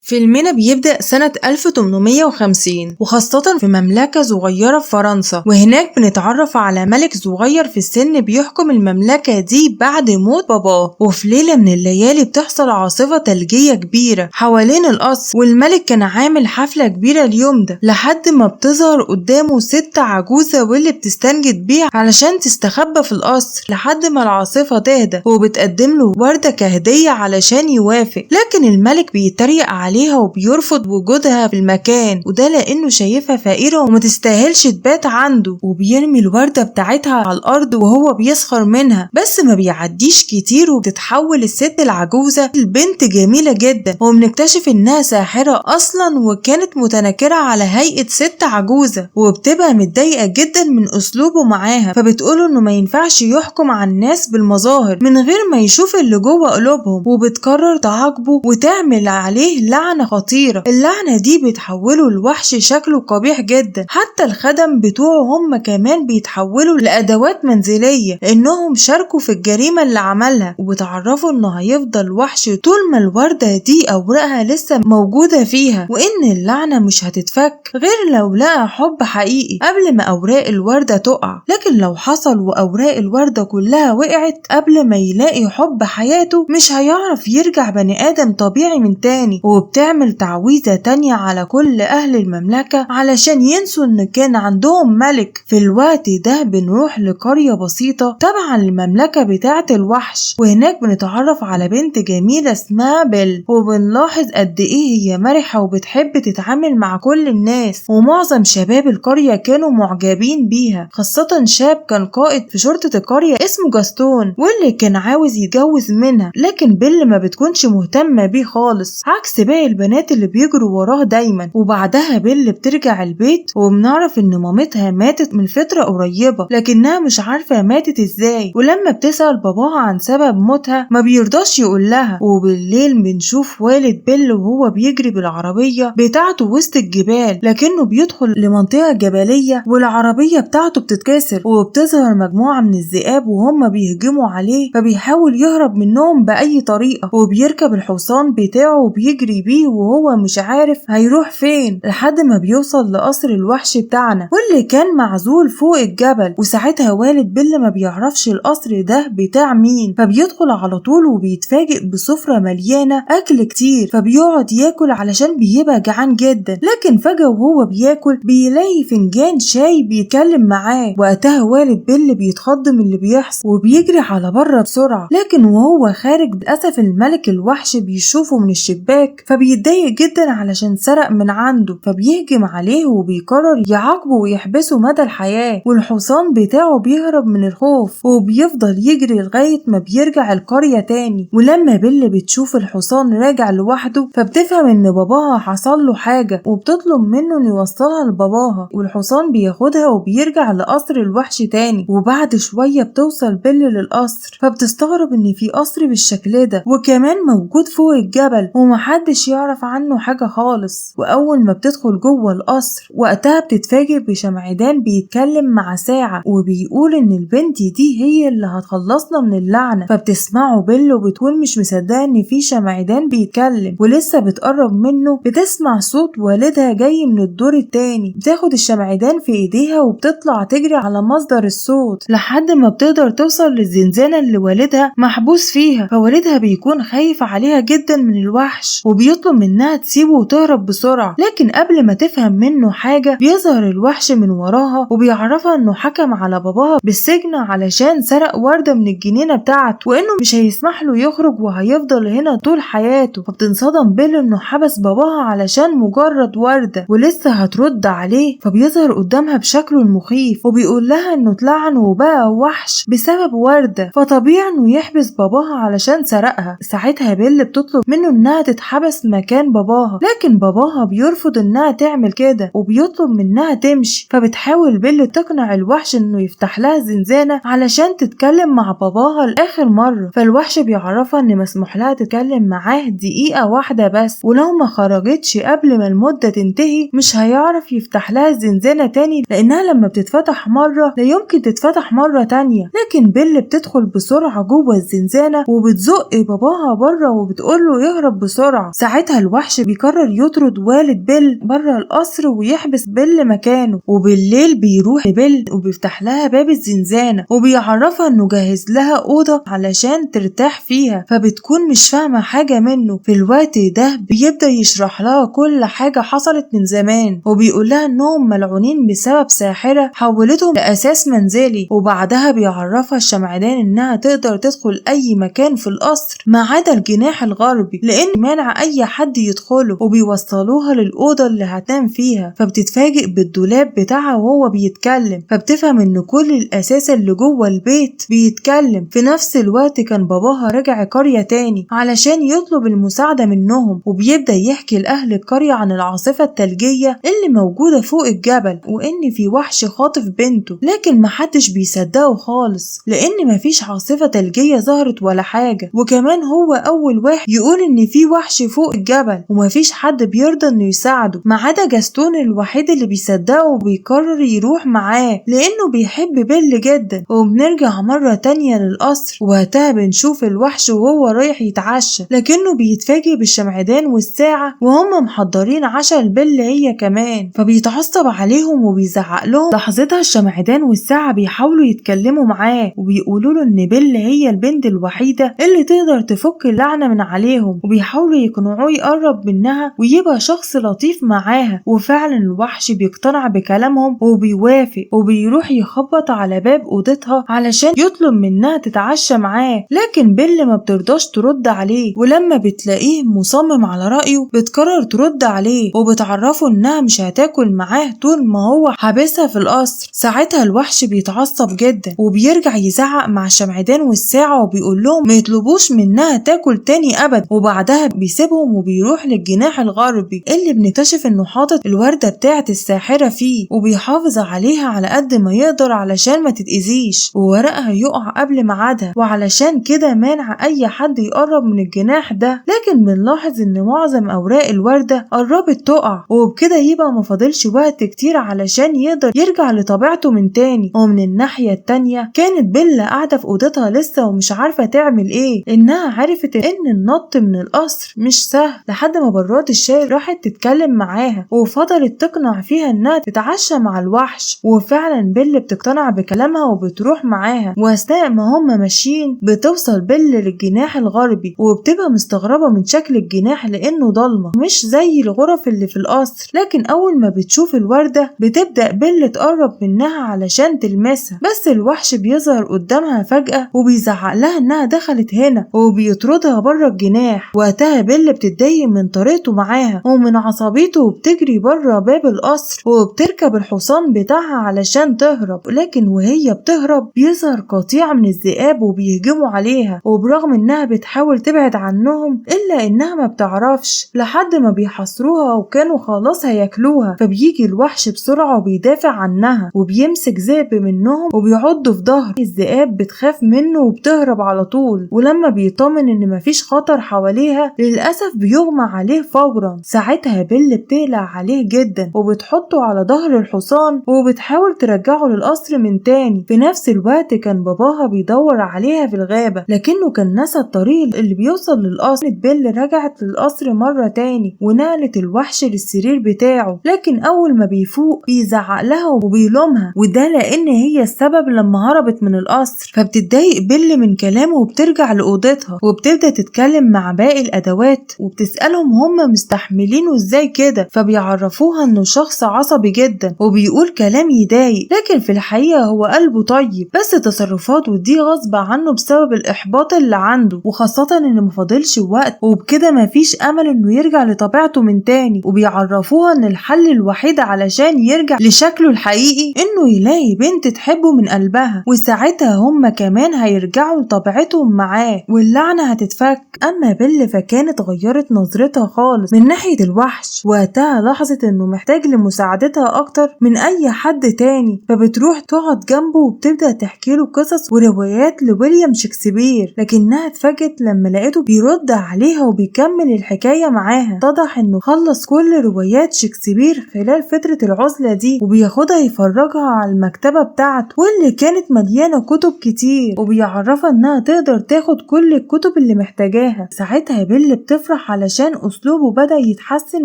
فيلمنا بيبدأ سنة 1850 وخاصة في مملكة صغيرة في فرنسا، وهناك بنتعرف على ملك صغير في السن بيحكم المملكة دي بعد موت باباه. وفي ليلة من الليالي بتحصل عاصفة ثلجية كبيرة حوالين القصر، والملك كان عامل حفلة كبيرة اليوم ده لحد ما بتظهر قدامه ست عجوزة واللي بتستنجد بيه علشان تستخبى في القصر لحد ما العاصفة تهدى، وبتقدم له وردة كهدية علشان يوافق. لكن الملك بيتريق عليها وبيرفض وجودها في المكان، وده لانه شايفها فقيرة وما تستاهلش تبات عنده، وبيرمي الوردة بتاعتها على الارض وهو بيسخر منها. بس ما بيعديش كتير وبتتحول الست العجوزة لبنت جميلة جدا، وبنكتشف انها ساحرة اصلا وكانت متنكرة على هيئة ست عجوزة، وبتبقى متضايقة جدا من اسلوبه معاها، فبتقوله انه ما ينفعش يحكم على الناس بالمظاهر من غير ما يشوف اللي جوه قلوبهم، وبتقرر تعاقبه وتعمل عليه لعنة خطيرة. اللعنة دي بتحوله لوحش شكله قبيح جدا، حتى الخدم بتوعه هم كمان بيتحولوا لأدوات منزلية لأنهم شاركوا في الجريمة اللي عملها، وبتعرفوا إنه هيفضل وحش طول ما الوردة دي أوراقها لسه موجودة فيها، وإن اللعنة مش هتتفك غير لو لقى حب حقيقي قبل ما أوراق الوردة تقع. لكن لو حصل وأوراق الوردة كلها وقعت قبل ما يلاقي حب حياته، مش هيعرف يرجع بني آدم طبيعي من تاني. وبتعمل تعويذة تانية على كل أهل المملكة علشان ينسوا إن كان عندهم ملك. في الوقت ده بنروح لقرية بسيطة تبع المملكة بتاعة الوحش، وهناك بنتعرف على بنت جميلة اسمها بيل، وبنلاحظ قد إيه هي مرحة وبتحب تتعامل مع كل الناس، ومعظم شباب القرية كانوا معجبين بيها، خاصة شاب كان قائد في شرطة القرية اسمه جاستون واللي كان عاوز يتجوز منها. لكن بيل ما بتكونش مهتمة بيه خالص عكس باقي البنات اللي بيجروا وراه دايما. وبعدها بيل بترجع البيت وبنعرف ان مامتها ماتت من فترة قريبة، لكنها مش عارفة ماتت ازاي، ولما بتسأل باباها عن سبب موتها ما بيرضاش يقول لها. وبالليل بنشوف والد بيل وهو بيجري بالعربية بتاعته وسط الجبال، لكنه بيدخل لمنطقة جبلية والعربية بتاعته بتتكسر، وبتظهر مجموعة من الذئاب وهم بيهجموا عليه، فبيحاول يهرب منهم بأي طريقة، وبيركب الحصان بتاعه وبيجري بيه وهو مش عارف هيروح فين لحد ما بيوصل لقصر الوحش بتاعنا واللي كان معزول فوق الجبل. وساعتها والد بيل ما بيعرفش القصر ده بتاع مين، فبيدخل على طول وبيتفاجئ بسفرة مليانة أكل كتير، فبيقعد ياكل علشان بيبقى جعان جدا. لكن فجأة وهو بياكل بيلاقي فنجان شاي بيتكلم معاه. وقتها والد بيل بيتخض من اللي بيحصل وبيجري على بره بسرعة، لكن وهو خارج للأسف الملك الوحش بيشوفه من الشباك، فبيتضايق جدا علشان سرق من عنده، فبيهجم عليه وبيقرر يعاقبه ويحبسه مدى الحياة. والحصان بتاعه بيهرب من الخوف وبيفضل يجري لغاية ما بيرجع القرية تاني. ولما بيل بتشوف الحصان راجع لوحده فبتفهم ان باباها حصل له حاجة، وبتطلب منه انه يوصلها لباباها، والحصان بياخدها وبيرجع لقصر الوحش تاني. وبعد شوية بتوصل بيل للقصر، فبتستغرب ان في قصر بالشكل ده وكمان موجود فوق الجبل ومحدش يعرف عنه حاجة خالص. وأول ما بتدخل جوه القصر وقتها بتتفاجئ بشمعدان بيتكلم مع ساعة وبيقول إن البنت دي هي اللي هتخلصنا من اللعنة. فبتسمعه بيل وبتقول مش مصدقة إن في شمعدان بيتكلم، ولسه بتقرب منه بتسمع صوت والدها جاي من الدور التاني. بتاخد الشمعدان في إيديها وبتطلع تجري على مصدر الصوت لحد ما بتقدر توصل للزنزانة اللي والدها محبوس فيها. فوالدها بيكون خايف عليها جدا من الوحش وبيطلب منها تسيبه وتهرب بسرعة، لكن قبل ما تفهم منه حاجة بيظهر الوحش من وراها وبيعرفها انه حكم على باباها بالسجن علشان سرق وردة من الجنينة بتاعته، وانه مش هيسمح له يخرج وهيفضل هنا طول حياته. فبتنصدم بيل انه حبس باباها علشان مجرد وردة ولسه هترد عليه، فبيظهر قدامها بشكله المخيف وبيقول لها انه اتلعن وبقى وحش بسبب وردة، فطبيعي انه يحبس باباها علشان سرقها. ساعتها بيل بتطلب منه انها تتحبس مكان باباها، لكن باباها بيرفض انها تعمل كده وبيطلب منها تمشي. فبتحاول بيل تقنع الوحش انه يفتح لها زنزانة علشان تتكلم مع باباها لاخر مرة. فالوحش بيعرفها ان مسموح لها تتكلم معاه دقيقة واحدة بس، ولو ما خرجتش قبل ما المدة تنتهي مش هيعرف يفتح لها الزنزانة تاني، لانها لما بتتفتح مرة لا يمكن تتفتح مرة تانية. لكن بيل بتدخل بسرعة جوه الزنزانة وبتزق باباها بره وبتقوله يهرب بسرعة. ساعتها ساعتها الوحش بيقرر يطرد والد بيل بره القصر ويحبس بيل مكانه، وبالليل بيروح لبيل وبيفتح لها باب الزنزانة وبيعرفها انه جهز لها أوضة علشان ترتاح فيها، فبتكون مش فاهمة حاجة منه. في الوقت ده بيبدأ يشرح لها كل حاجة حصلت من زمان، وبيقول لها انهم ملعونين بسبب ساحرة حولتهم لأساس منزلي، وبعدها بيعرفها الشمعدان انها تقدر تدخل اي مكان في القصر ما عدا الجناح الغربي لان مانع اي حد يدخله، وبيوصلوها للأوضة اللي هتنام فيها، فبتتفاجئ بالدولاب بتاعها وهو بيتكلم، فبتفهم ان كل الاساس اللي جوه البيت بيتكلم. في نفس الوقت كان باباها رجع قرية تاني علشان يطلب المساعدة منهم، وبيبدأ يحكي لأهل القرية عن العاصفة التلجية اللي موجودة فوق الجبل، وإن في وحش خاطف بنته، لكن محدش بيصدقه خالص لأن مفيش عاصفة تلجية ظهرت ولا حاجة، وكمان هو أول واحد يقول إن في وحش فوق الجبل ومفيش حد بيرضى إنه يساعده ما عدا جاستون الوحيد اللي بيصدقه وبيقرر يروح معاه لأنه بيحب بيل جدا. وبنرجع مرة تانية للقصر، وقتها بنشوف الوحش وهو رايح يتعشى، لكنه بيتفاجئ بالشمعدان والساعة وهم محضرين عشاء لبيل هي كمان، فبيتعصب عليهم وبيزعق لهم. لحظتها الشمعدان والساعة بيحاولوا يتكلموا معاه وبيقولوا له ان بيل هي البنت الوحيدة اللي تقدر تفك اللعنة من عليهم، وبيحاولوا يقنعوه يقرب منها ويبقى شخص لطيف معاها. وفعلا الوحش بيقتنع بكلامهم وبيوافق، وبيروح يخبط على باب اوضتها علشان يطلب منها تتعشى معاه، لكن بيل ما بترضاش ترد عليه، ولما بتلاقيه مصمم على رأيه بتقرر ترد عليه وبتعرفه انها مش هتاكل معاه طول ما هو حابسها في القصر. ساعتها الوحش بيتعصب جدا وبيرجع يزعق مع الشمعدان والساعة وبيقول لهم ما يطلبوش منها تاكل تاني ابدا، وبعدها بيسيبهم وبيروح للجناح الغربي اللي بنكتشف انه حاطط الوردة بتاعة الساحرة فيه وبيحافظ عليها على قد ما يقدر علشان ما تتأذيش، وورقها يقع قبل ميعادها، وعلشان كده مانع اي حد يقرب من الجناح ده. لكن بنلاحظ ان معظم اوراق الوردة قربت تقع، وبكده يبقى مفاضلش وقت كتير علشان يقدر يرجع لطبيعته من تاني. ومن الناحية التانية كانت بيلا قاعدة في اوضتها لسه ومش عارفة تعمل ايه، انها عرفت ان النط من القصر مش سهل، لحد ما براد الشاي راحت تتكلم معاها وفضلت تقنع فيها انها تتعشى مع الوحش، وفعلا بيلا بتقتنع بكلامها وبتروح معاها. واثناء ما هم ماشيين بتوصل بيلا للجناح الغربي وبتبقى مستغربة من شكل الجناح لانه ضلمة مش زي الغرف اللي في القصر، لكن اول ما بتشوف الوردة بتبدأ بيلا تقرب منها علشان تلمسها، بس الوحش بيظهر قدامها فجأة وبيزعق لها انها دخلت هنا وبيطردها بره الجناح. وقتها بيلا بتتضايق من طريقته معاها ومن عصبيته وبتجري بره باب القصر وبتركب الحصان بتاعها علشان تهرب، لكن وهي بتهرب بيظهر قطيع من الذئاب وبيهجموا عليها، وبرغم انها بتحاول تبعد عنهم الا انها ما بتعرفش لحد ما بيحاصروها وكانوا خلاص هياكلوها. فبيجي الوحش بسرعة وبيدافع عنها وبيمسك ذئب منهم وبيعضه في ظهر الذئاب، بتخاف منه وبتهرب على طول، ولما بيطمن ان مفيش خطر حواليها للأسف بيغمى عليه فورا. ساعتها بيل بتقلق عليه جدا وبتحطه على ظهر الحصان وبتحاول ترجعه للقصر من تاني. في نفس الوقت كان باباها بيدور عليها في الغابة لكنه كان نسى الطريق اللي بيوصل للقصر. بيل رجعت للقصر مرة تاني ونقلت الوحش للسرير بتاعه، لكن أول ما بيفوق بيزعق لها وبيلومها، وده لأن هي السبب لما هربت من القصر. فبتتضايق بيل من كلامه وبترجع لأوضتها وبتبدأ تتكلم مع باقي الأدوات وبتسألهم هم مستحملينه ازاي كده، فبيعرفوها انه شخص عصبي جدا وبيقول كلام يضايق، لكن في الحقيقة هو قلبه طيب بس تصرفاته دي غصب عنه بسبب الإحباط اللي عنده، وخاصة ان مفاضلش وقت وبكده مفيش أمل انه يرجع لطبيعته من تاني. وبيعرفوها ان الحل الوحيد علشان يرجع لشكله الحقيقي انه يلاقي بنت تحبه من قلبها، وساعتها هم كمان هيرجعوا لطبيعتهم معاه واللعنة هتتفك. اما بيل فكانت غيرت نظرتها خالص من ناحية الوحش، وقتها لاحظت انه محتاج لمساعدتها اكتر من اي حد تاني، فبتروح تقعد جنبه وبتبدأ تحكي له قصص وروايات لويليام شكسبير، لكنها اتفاجئت لما لقيته بيرد عليها وبيكمل الحكاية معاها. اتضح انه خلص كل روايات شكسبير خلال فترة العزلة دي وبياخدها يفرجها على المكتبة بتاعته واللي كانت مليانة كتب كتير، وبيعرفها انها تقدر تاخد كل الكتب اللي محتاجاها. ساعتها بيل بتفرح علشان أسلوبه بدأ يتحسن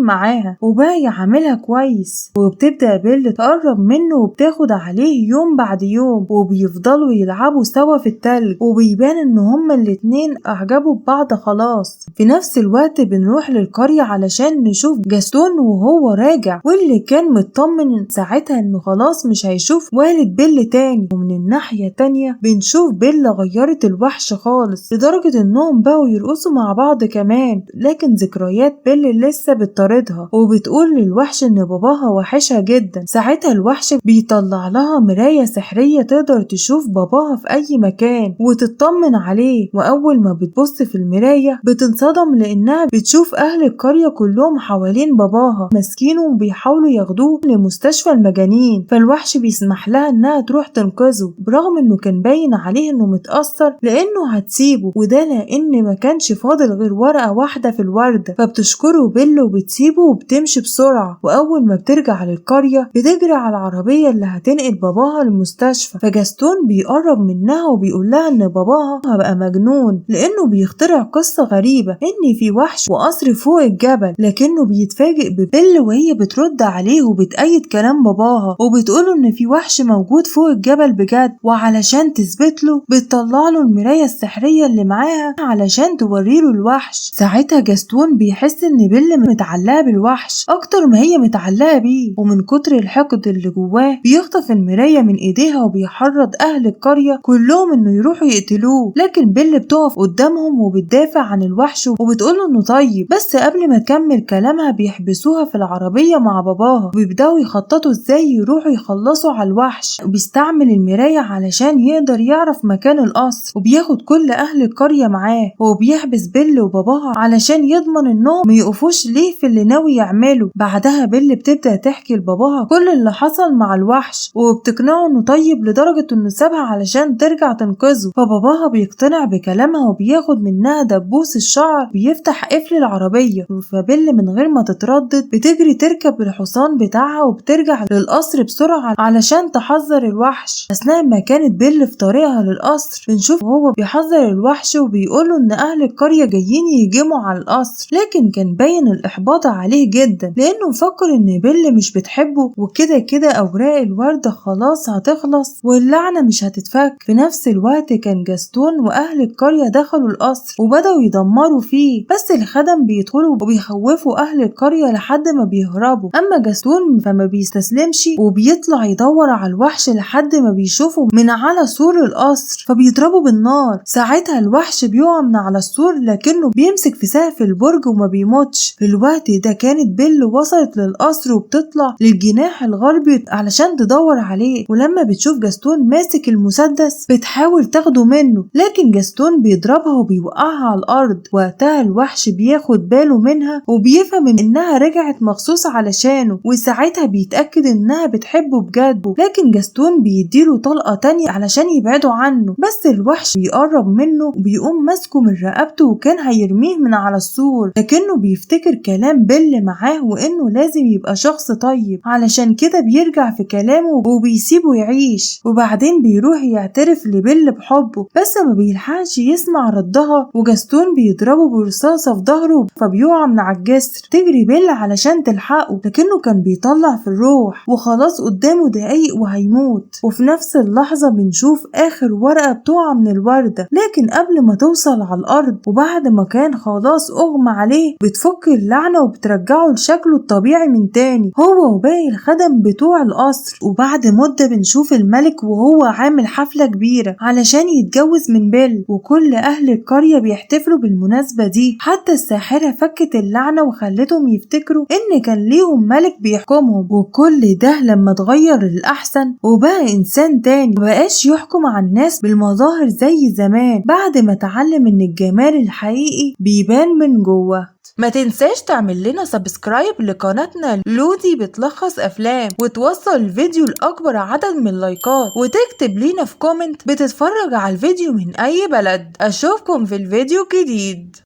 معاها وبقى يعاملها كويس. وبتبدأ بيل تقرب منه وبتاخد عليه يوم بعد يوم، وبيفضلوا يلعبوا سوا في التلج، وبيبان ان هما الاتنين اعجبوا ببعض خلاص. في نفس الوقت بنروح للقرية علشان نشوف جاستون وهو راجع، واللي كان مطمن ساعتها انه خلاص مش هيشوف والد بيل تاني. ومن الناحية التانية بنشوف بيل غيرت الوحش خالص لدرجة انهم بقوا يرقصوا مع بعض كمان، لكن ذكريات بيل لسه بتطاردها وبتقول للوحش ان باباها وحشها جدا. ساعتها الوحش بيطلع لها مراية سحرية تقدر تشوف باباها في اي مكان وتطمن عليه، واول ما بتبص في المراية بتنصدم لانها بتشوف اهل القرية كلهم حوالين باباها ماسكينه وبيحاولوا ياخدوه لمستشفى المجانين. فالوحش بيسمح لها انها تروح تنقذه برغم انه كان باين عليه انه متأثر لانه هتسيبه، وده لان ما كانش فاضل غير ورقة واحدة في الوردة. فبتشكره بيل وبتسيبه وبتمشي بسرعة، واول ما بترجع للقرية بتجري على العربية اللي هتنقل باباها للمستشفى. فجاستون بيقرب منها وبيقول لها ان باباها بقى مجنون لانه بيخترع قصة غريبة ان في وحش وقصر فوق الجبل، لكنه بيتفاجئ ببيل وهي بترد عليه وبتأيد كلام باباها وبتقوله ان في وحش موجود فوق الجبل بجد، وعلشان تثبت له بتطلع له المراية السحرية اللي معاها علشان توريله الوحش. ساعتها جاستون بيحس ان بيل متعلقة بالوحش اكتر ما هي متعلقة بيه، ومن كتر الحقد اللي جواه بيخطف المراية من ايديها وبيحرض اهل القرية كلهم انه يروحوا يقتلوه. لكن بيل بتقف قدامهم وبتدافع عن الوحش وبتقوله انه طيب، بس قبل ما تكمل كلامها بيحبسوها في العربية مع باباها وبيبدأوا يخططوا ازاي يروحوا يخلصوا على الوحش. وبيستعمل المراية علشان يقدر يعرف مكان القصر، وبياخد كل اهل القرية معاه، وبيحبس بيل وباباها علشان يضمن انهم ميقفوش ليه في اللي ناوي يعمله. بعدها بيل بتبدأ تحكي لباباها كل اللي حصل مع الوحش وبتقنعه انه طيب لدرجة انه سابها علشان ترجع تنقذه. فباباها بيقتنع بكلامها وبياخد منها دبوس الشعر بيفتح قفل العربية. فبيل من غير ما تتردد بتجري تركب الحصان بتاعها وبترجع للقصر بسرعة علشان تحذر الوحش. اثناء ما كانت بيل في طريقها للقصر بنشوف هو بيحذر الوحش وبيقوله ان اهل القرية جايين يهجموا على القصر، لكن كان باين الاحباط عليه جدا لانه مفكر ان بيل مش بتحبه، وكده كده اوراق الوردة خلاص هتخلص واللعنة مش هتتفك. في نفس الوقت كان جاستون واهل القرية دخلوا القصر وبدأوا يدمروا فيه، بس الخدم بيدخلوا وبيخوفوا اهل القرية لحد ما بيهربوا. اما جاستون فما بيستسلمش وبيطلع يدور على الوحش لحد ما بيشوفه من على سور القصر فبيضربه بالنار. ساعتها الوحش بيقع من على السور لكنه بيمسك في سقف البرج وما بيموتش. في الوقت ده كانت بيل وصلت للقصر وبتطلع للجناح الغربي علشان تدور عليه، ولما بتشوف جاستون ماسك المسدس بتحاول تاخده منه، لكن جاستون بيضربها وبيوقعها على الارض. وقتها الوحش بياخد باله منها وبيفهم انها رجعت مخصوص علشانه، وساعتها بيتأكد انها بتحبه بجد. لكن جاستون بيديله طلقة تانية علشان يبعدوا عنه، بس الوحش بيقرب منه وبيقوم ماسكه من رقبته وكان هيرميه من على السور، لكنه بيفتكر كلام بيل معاه وانه لازم يبقى شخص طيب، علشان كده بيرجع في كلامه وبيسيبه يعيش. وبعدين بيروح يعترف لبيل بحبه بس ما بيلحقش يسمع ردها، وجاستون بيضربه برصاصة في ظهره فبيقع من على الجسر. تجري بيل علشان تلحقه لكنه كان بيطلع في الروح وخلاص قدامه دقايق وهيموت. وفي نفس اللحظة بنشوف اخر ورقة بتقع من الوردة، لكن قبل ما توصل على الارض وبعد ما كان خلاص اغمى عليه بتفك اللعنة وبترجعه لشكله الطبيعي من تاني هو وباقي الخدم بتوع القصر. وبعد مدة بنشوف الملك وهو عامل حفلة كبيرة علشان يتجوز من بيل، وكل اهل القرية بيحتفلوا بالمناسبة دي. حتى الساحرة فكت اللعنة وخلتهم يفتكروا ان كان ليهم ملك بيحكمهم، وكل ده لما اتغير للأحسن وبقى انسان تاني مبقاش يحكم على الناس بالمظاهر زي زمان بعد ما اتعلم ان الجمال الحقيقي بيبان من جوه. ما تنساش تعمل لنا سبسكرايب لقناتنا لودي بتلخص افلام وتوصل الفيديو لاكبر عدد من اللايكات، وتكتب لنا في كومنت بتتفرج على الفيديو من اي بلد. اشوفكم في الفيديو الجديد.